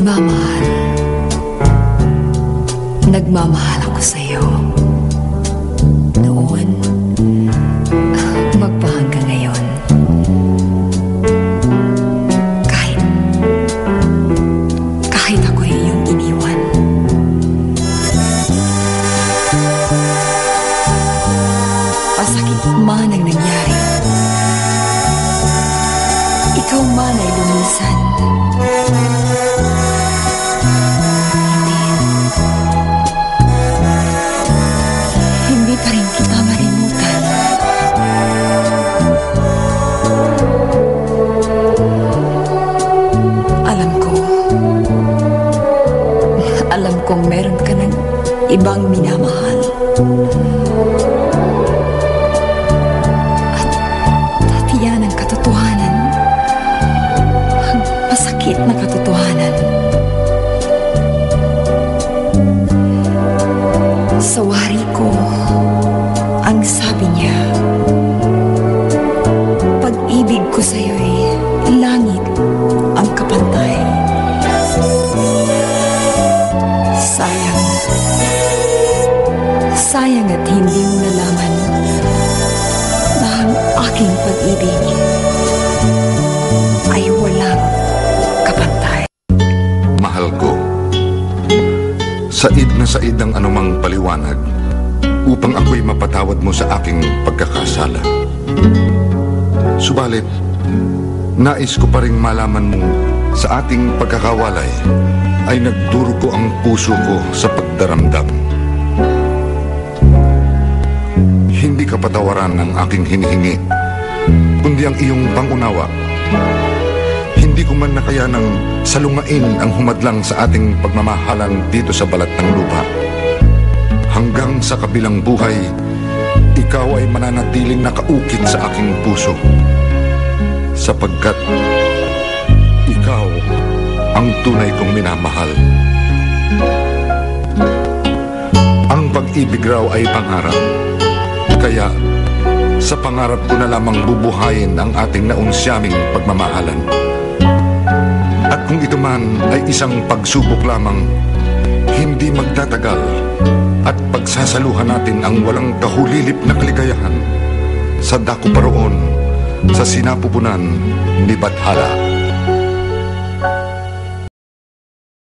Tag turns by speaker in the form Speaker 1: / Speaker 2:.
Speaker 1: Nagmamahal. Nagmamahal ako sa'yo. Noon, magpahanggang ngayon. Kahit ako'y iyong iniwan. Pasakit man ang nangyari. Ikaw man ay lumisan. Hindi pa rin kita marimutan. Alam kong meron ka ng ibang minamahal. At yan ang katotohanan. Ang masakit na katotohanan. Sa wari ko, ang sabi niya, pag-ibig ko sa'yo'y langit ang kapantay. Sayang at hindi mo nalaman na ang aking pag-ibig ay walang kapantay.
Speaker 2: Mahal ko, said na said ang anumang paliwanag upang ako'y mapatawad mo sa aking pagkakasala. Subalit, nais ko pa ring malaman mo sa ating pagkakawalay ay nagduro ko ang puso ko sa pagdaramdam. Hindi ka patawaran ng aking hinihingi, kundi ang iyong pangunawa. Hindi ko man nakayanang salungain ang humadlang sa ating pagmamahalan dito sa balat ng lupa. Hanggang sa kabilang buhay, ikaw ay mananatiling nakaukit sa aking puso, sapagkat ikaw ang tunay kong minamahal. Ang pag-ibig raw ay pangarap, kaya sa pangarap ko na lamang bubuhayin ang ating naunsyaming pagmamahalan. At kung ito man ay isang pagsubok lamang, hindi magtatagal at pagsasaluhan natin ang walang kahulilip na kaligayahan sa dako pa roon sa sinapupunan ni Bathala.